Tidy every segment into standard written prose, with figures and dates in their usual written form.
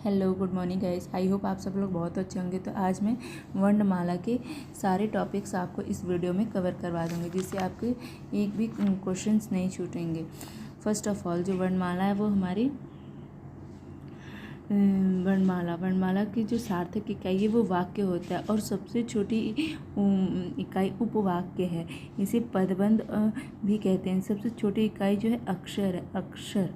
Hello good morning guys, I hope आप सब लोग बहुत अच्छे होंगे। तो आज मैं वर्णमाला के सारे टॉपिक्स आपको इस वीडियो में कवर करवा दूंगी, जिससे आपके एक भी क्वेश्चंस नहीं छूटेंगे। फर्स्ट ऑफ ऑल, जो वर्णमाला है वो हमारी वर्णमाला की जो सार्थक इकाई है वो वाक्य होता है, और सबसे छोटी इकाई उपवाक्य है। इसे पदबंध भी कहते हैं। सबसे छोटी इकाई जो है अक्षर है, अक्षर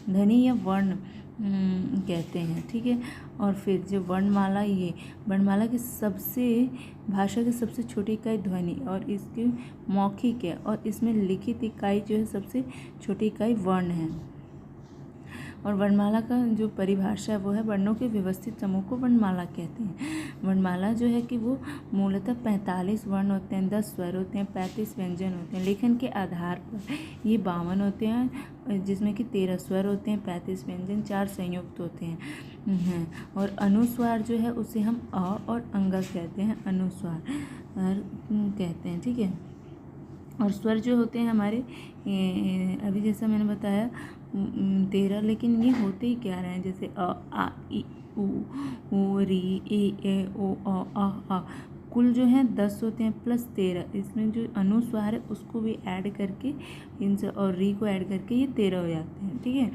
ध्वनि या वर्ण कहते हैं, ठीक है। और फिर जो वर्णमाला, ये वर्णमाला की भाषा की सबसे छोटी इकाई ध्वनि और इसकी मौखिक है, और इसमें लिखित इकाई जो है सबसे छोटी इकाई वर्ण है। और वर्णमाला का जो परिभाषा है वो है वर्णों के व्यवस्थित समूह को वर्णमाला कहते हैं। वर्णमाला जो है कि वो मूलतः 45 वर्ण होते हैं, 10 स्वर होते हैं, 35 व्यंजन होते हैं। लेखन के आधार पर ये 52 होते हैं, जिसमें कि 13 स्वर होते हैं, 35 व्यंजन, 4 संयुक्त होते हैं। और अनुस्वार जो है उसे हम अ और अंगस कहते हैं, अनुस्वार कहते हैं, ठीक है। और स्वर जो होते हैं हमारे, अभी जैसा मैंने बताया 13, लेकिन ये होते ही क्या रहे हैं, जैसे अ आ इ उ री ए ओ आ। कुल जो है 10 होते हैं प्लस 13। इसमें जो अनुस्वार है उसको भी ऐड करके इनसे और री को ऐड करके ये 13 हो जाते हैं, ठीक है।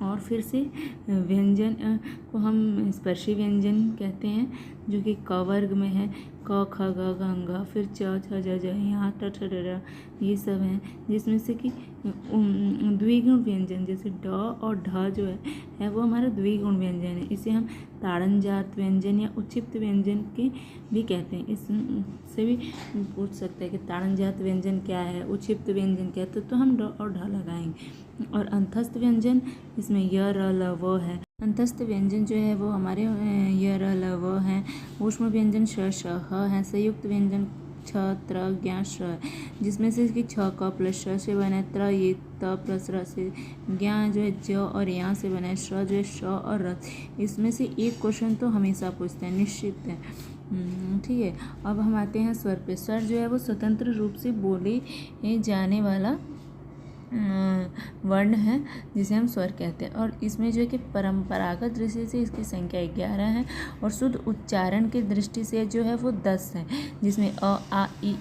और फिर से व्यंजन को हम स्पर्शी व्यंजन कहते हैं, जो कि क वर्ग में है। क ख ग घ ङ, फिर च छ ज झ ञ ट ठ ड ढ, ये सब हैं। जिसमें से कि द्विगुण व्यंजन जैसे ड और ढ जो है वो हमारा द्विगुण व्यंजन है। इसे हम ताड़नजात व्यंजन या उच्छिप्त व्यंजन के भी कहते हैं। इससे भी पूछ सकते हैं कि ताड़नजात व्यंजन क्या है, उच्छिप्त व्यंजन क्या है, तो हम ड और ढ लगाएंगे। और अंतस्थ व्यंजन, इसमें य र ल व है। अंतस्थ व्यंजन जो है वो हमारे य र ल व हैं। ऊष्म व्यंजन श श ह है। संयुक्त व्यंजन छ त्र ज्ञ श है, जिसमें से कि छ क प्लस श से बना है, त्र ये त प्लस र से, ज्ञ जो है ज और यहाँ से बना है, श जो है श और र। इसमें से एक क्वेश्चन तो हमेशा पूछते हैं, निश्चित है, ठीक है। अब हम आते हैं स्वर पे। स्वर जो है वो स्वतंत्र रूप से बोले जाने वाला वर्ण है, जिसे हम स्वर कहते हैं। और इसमें जो है कि परंपरागत दृष्टि से इसकी संख्या 11 है, और शुद्ध उच्चारण की दृष्टि से जो है वो 10 है, जिसमें अ आ इ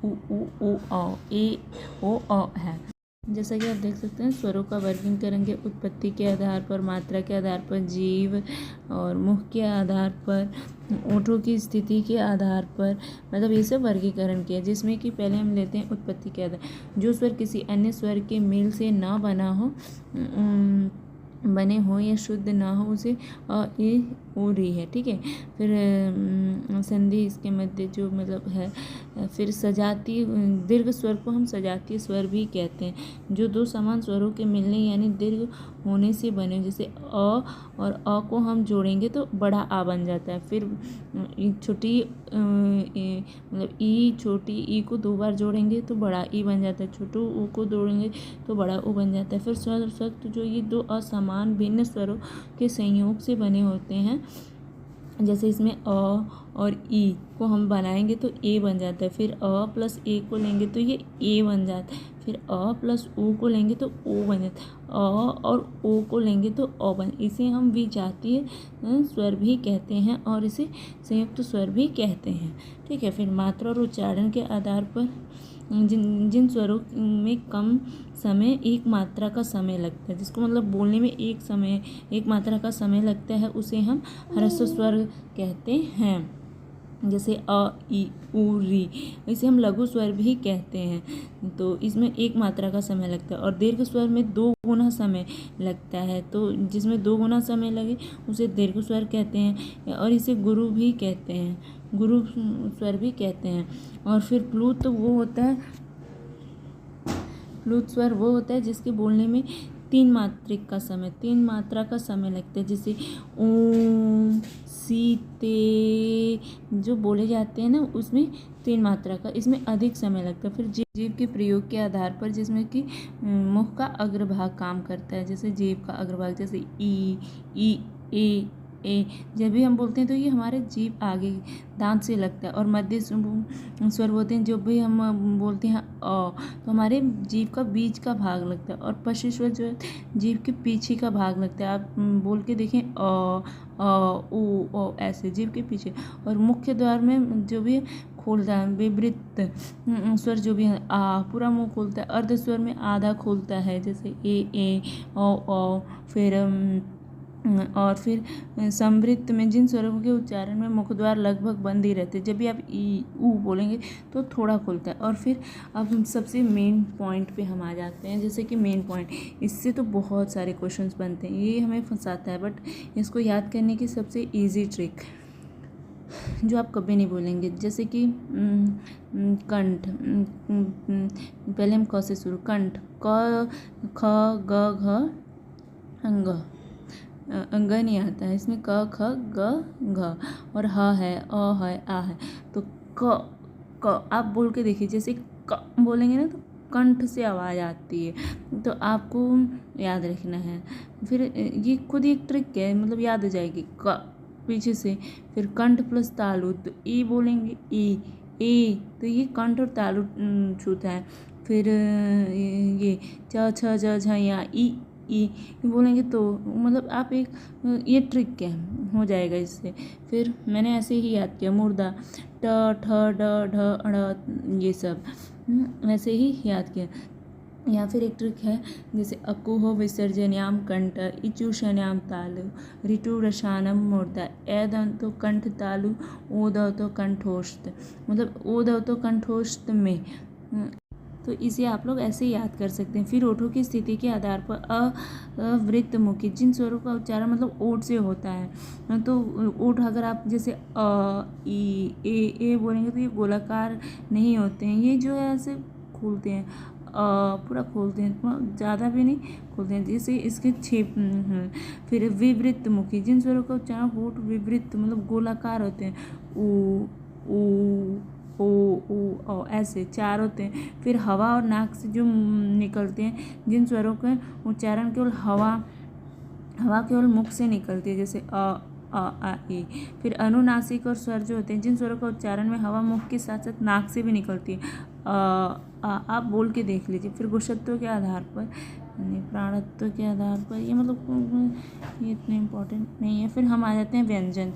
उ औ ए ओ अ है। जैसा कि आप देख सकते हैं, स्वरों का वर्गीकरण करेंगे उत्पत्ति के आधार पर, मात्रा के आधार पर, जीव और मुख के आधार पर, ओठों की स्थिति के आधार पर, मतलब ये सब वर्गीकरण किया। जिसमें कि पहले हम लेते हैं उत्पत्ति के आधार। जो स्वर किसी अन्य स्वर के मेल से ना बने हो या शुद्ध ना हो, उसे अ ए ओ री है, ठीक है। फिर संधि इसके मध्य जो मतलब है। फिर सजातीय दीर्घ स्वर को हम सजातीय स्वर भी कहते हैं, जो दो समान स्वरों के मिलने यानी दीर्घ होने से बने। जैसे अ और अ को हम जोड़ेंगे तो बड़ा आ बन जाता है। फिर छोटी मतलब ई, छोटी ई को 2 बार जोड़ेंगे तो बड़ा ई बन जाता है। छोटू ऊ को जोड़ेंगे तो बड़ा ऊ बन जाता है। फिर स्वर सख्त जो ये 2 असमान भिन्न स्वरों के संयोग से बने होते हैं, जैसे इसमें अ और ई को हम बनाएंगे तो ए बन जाता है। फिर अ प्लस ए को लेंगे तो ये ए बन जाता है। फिर अ प्लस ओ को लेंगे तो ओ बन जाता है। अ और ओ को लेंगे तो अ बन। इसे हम विजातीय स्वर भी कहते हैं, और इसे संयुक्त स्वर भी कहते हैं, ठीक है। फिर मात्रा और उच्चारण के आधार पर जिन स्वरों में कम समय एक मात्रा का समय लगता है, जिसको मतलब बोलने में एक मात्रा का समय लगता है, उसे हम ह्रस्व स्वर कहते हैं। जैसे अ इ उ री, इसे हम लघु स्वर भी कहते हैं। तो इसमें एक मात्रा का समय लगता है। और दीर्घ स्वर में 2 गुना समय लगता है, तो जिसमें 2 गुना समय लगे उसे दीर्घ स्वर कहते हैं, और इसे गुरु भी कहते हैं, गुरु स्वर भी कहते हैं। और फिर प्लुत स्वर वो होता है जिसके बोलने में 3 मात्रा का समय लगता है। जैसे ओम सीते जो बोले जाते हैं ना, उसमें 3 मात्रा का, इसमें अधिक समय लगता है। फिर जीभ के प्रयोग के आधार पर, जिसमें कि मुख का अग्रभाग काम करता है। जैसे जीभ का अग्रभाग, जैसे ई, ए, ए। जब भी हम बोलते हैं तो ये हमारे जीभ आगे दांत से लगता है। और मध्य स्वर होते हैं जो भी हम बोलते हैं तो हमारे जीभ का बीच का भाग लगता है। और पश्च स्वर जो है जीभ के पीछे का भाग लगता है। आप बोल के देखें ओ ऐसे जीभ के पीछे। और मुख्य द्वार में जो भी खोलता है विवृत स्वर जो भी है पूरा मुंह खोलता है। अर्ध स्वर में आधा खोलता है, जैसे ए ओ फिर और फिर संवृत्त में जिन स्वरों के उच्चारण में मुख द्वार लगभग बंद ही रहते हैं, जब भी आप ई ऊ बोलेंगे तो थोड़ा खुलता है। और फिर अब हम सबसे मेन पॉइंट पे हम आ जाते हैं, जैसे कि मेन पॉइंट, इससे तो बहुत सारे क्वेश्चंस बनते हैं, ये हमें फंसाता है। बट इसको याद करने की सबसे ईजी ट्रिक जो आप कभी नहीं भूलेंगे, जैसे कि कंठ। पहले हम क से शुरू, कंठ क ख ग घ अंग। अंग नहीं आता है इसमें, क ख ग घ। और ह है अ है आ है। तो क आप बोल के देखिए, जैसे क बोलेंगे ना तो कंठ से आवाज़ आती है, तो आपको याद रखना है। फिर ये खुद एक ट्रिक है, मतलब याद हो जाएगी। क पीछे से, फिर कंठ प्लस तालु, तो ई बोलेंगे ई तो ये कंठ और तालु छूता है। फिर ये च छ ज झ या ई बोलेंगे तो मतलब आप एक ये ट्रिक है, हो जाएगा इससे। फिर मैंने ऐसे ही याद किया, मुर्दा ट ठ ड ढ ढ़ ये सब ऐसे ही याद किया। या फिर एक ट्रिक है, जैसे अकुह विसर्जन्याम कंठ इचुषण्याम तालु ऋतु रसानम मुर्दा ए दंतो कंठ तालु ओ दंतो कंठोष्ठ, मतलब ओ दंतो कंठोष्ठ में। तो इसे आप लोग ऐसे याद कर सकते हैं। फिर ओठों की स्थिति के आधार पर अवृत्तमुखी जिन स्वरों का उच्चारण मतलब ओठ से होता है, तो ओठ अगर आप जैसे ई ए बोलेंगे तो ये गोलाकार नहीं होते हैं, ये जो है ऐसे खोलते हैं, पूरा खोलते हैं, ज़्यादा भी नहीं खोलते हैं, जैसे इसके छेप। फिर विवृत्त मुखी जिन स्वरों का उच्चारण होठ विवृत्त मतलब गोलाकार होते हैं, ऊ ओ ऐसे 4 होते हैं। फिर हवा और नाक से जो निकलते हैं जिन स्वरों का उच्चारण केवल हवा केवल मुख से निकलती है, जैसे आ ई। फिर अनुनासिक और स्वर जो होते हैं जिन स्वरों का उच्चारण में हवा मुख के साथ साथ नाक से भी निकलती है, आप बोल के देख लीजिए। फिर गुशत्व के आधार पर प्राणत्व के आधार पर, ये मतलब ये इतने इम्पोर्टेंट नहीं है। फिर हम आ जाते हैं व्यंजन,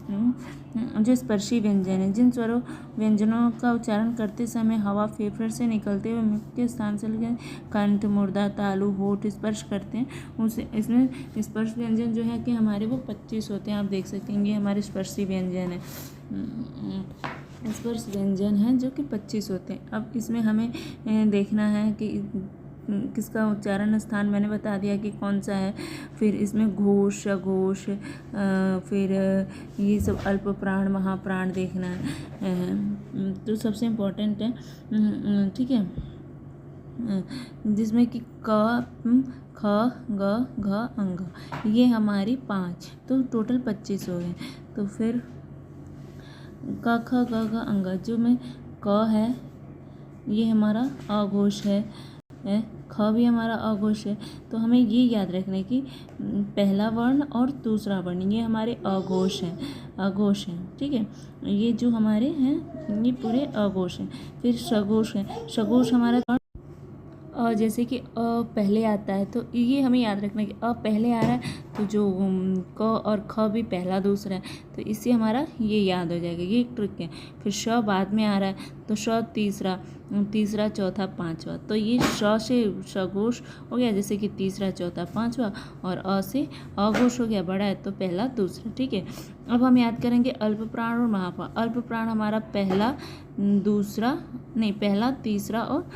जो स्पर्शी व्यंजन है जिन स्वरों व्यंजनों का उच्चारण करते समय हवा फेफड़े से निकलते हुए मुख के स्थान से लेकर कंठ मुर्दा तालु होठ स्पर्श करते हैं, उसे इसमें स्पर्श व्यंजन जो है कि हमारे वो 25 होते हैं। आप देख सकेंगे हमारे स्पर्शी व्यंजन है, स्पर्श व्यंजन है जो कि 25 होते हैं। अब इसमें हमें देखना है कि किसका उच्चारण स्थान मैंने बता दिया कि कौन सा है। फिर इसमें घोष सघोष, फिर ये सब अल्प प्राण महाप्राण देखना है, तो सबसे इम्पोर्टेंट है, ठीक है, जिसमें कि क ख ग घ अंग, ये हमारी 5, तो टोटल 25 हो गए। तो फिर क ख ग घ अंग, जो में क है ये हमारा अघोष है, ख भी हमारा अघोष है। तो हमें ये याद रखना है कि पहला वर्ण और दूसरा वर्ण ये हमारे अघोष हैं, ठीक है, ये जो हमारे हैं ये पूरे अघोष हैं। फिर सघोष है, सघोष हमारा जैसे कि अ पहले आता है तो ये हमें याद रखना है कि अ पहले आ रहा है तो जो क और ख भी पहला दूसरा है, तो इससे हमारा ये याद हो जाएगा, ये एक ट्रिक है। फिर श बाद में आ रहा है तो श तीसरा चौथा पांचवा, तो ये श से सघोष हो गया, जैसे कि तीसरा चौथा पांचवा, और अ से अघोष हो गया, बड़ा है तो पहला दूसरा, ठीक है। अब हम याद करेंगे अल्प प्राण और महाप्राण। अल्प प्राण हमारा पहला तीसरा और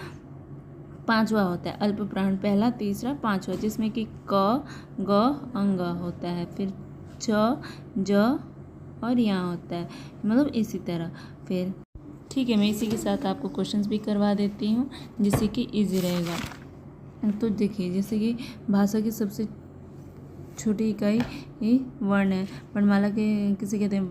पांचवा होता है। अल्प प्राण पहला तीसरा पांचवा, जिसमें कि क ग अंग होता है, फिर च ज और यहाँ होता है, मतलब इसी तरह। फिर ठीक है, मैं इसी के साथ आपको क्वेश्चंस भी करवा देती हूँ जिससे कि इजी रहेगा। तो देखिए, जैसे कि भाषा की सबसे छोटी इकाई वर्ण है। वर्णमाला के किसे कहते हैं?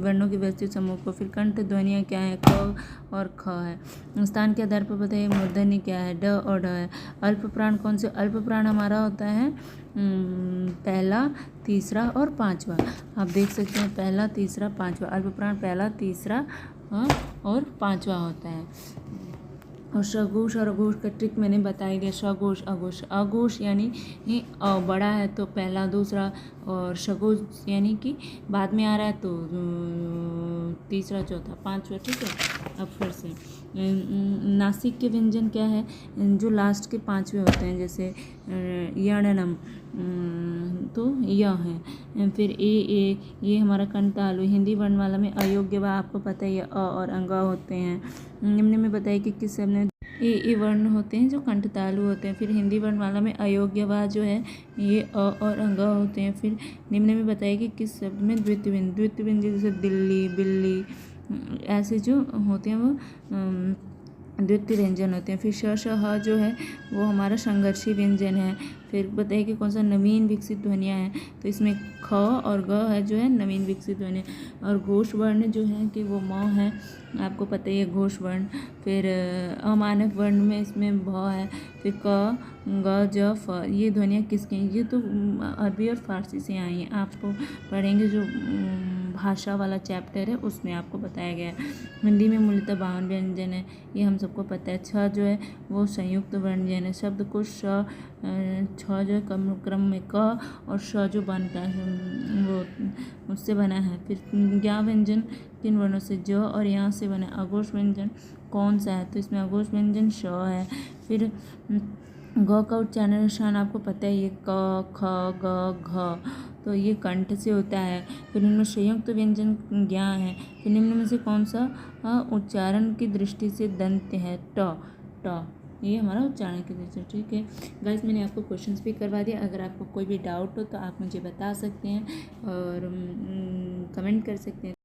वर्णों के व्यवस्थित समूह को। फिर कंठ ध्वनियाँ क्या है? क और ख है। स्थान के आधार पर बताइए मूर्धन्य क्या है? ड और ढ है। अल्प प्राण कौन से? अल्प प्राण हमारा होता है पहला, तीसरा और पांचवा। आप देख सकते हैं पहला, तीसरा, पांचवा। अल्प प्राण पहला, तीसरा और पांचवा होता है। और सघोष और अघोष का ट्रिक मैंने बताई दिया। सघोष, अघोष। अघोष यानी बड़ा है तो पहला, दूसरा, और सघोष यानी कि बाद में आ रहा है तो तीसरा, चौथा, पांचवा। ठीक है। अब फिर से नासिक के व्यंजन क्या है? जो लास्ट के पांचवे होते हैं, जैसे यणनम, तो यह है। फिर ये हमारा कंठ तालु। हिंदी वर्णमाला में अयोग्य व आपको पता ही है अ और अंगा होते हैं। निम्न में बताइए कि किस शब्द में ये वर्ण होते हैं जो कंठ तालु होते हैं। फिर हिंदी वर्णमाला में अयोग्य व जो है ये अ और अंगा होते हैं। फिर निम्न में बताइए कि किस शब्द में द्वितीय व्यंजन जैसे दिल्ली, बिल्ली, ऐसे जो होते हैं वो द्वितीय व्यंजन होते हैं। फिर श ह जो है वो हमारा संघर्षी व्यंजन है। फिर बताइए कि कौन सा नवीन विकसित ध्वनियाँ हैं? तो इसमें ख और ग है जो है नवीन विकसित ध्वनि। और घोष वर्ण जो है कि वो म है, आपको पता ही है घोष वर्ण। फिर अमानक वर्ण में इसमें भ है। फिर क, ग, ज, फ, ये ध्वनियाँ किसकी हैं? ये तो अरबी और फारसी से आई हैं। आपको पढ़ेंगे जो भाषा वाला चैप्टर है उसमें आपको बताया गया है। हिंदी में मूलतः 52 व्यंजन है, ये हम सबको पता है। छ जो है वो संयुक्त व्यंजन है। शब्द को छ जो है क्रम में क और श जो बनता है वो उससे बना है। फिर ज्ञा व्यंजन किन वर्णों से? ज और यहाँ से बना। अघोष व्यंजन कौन सा है? तो इसमें अघोष व्यंजन श है। फिर ग का उच्चारण निशान आपको पता है, ये क, ख, ग, घ, तो ये कंठ से होता है। फिर इनमें संयुक्त व्यंजन ज्ञा है। फिर निम्न में से कौन सा उच्चारण की दृष्टि से दंत है? ट, ट, ये हमारा उच्चारण की दृष्टि से। ठीक है गाइस, मैंने आपको क्वेश्चंस भी करवा दिया। अगर आपको कोई भी डाउट हो तो आप मुझे बता सकते हैं और कमेंट कर सकते हैं।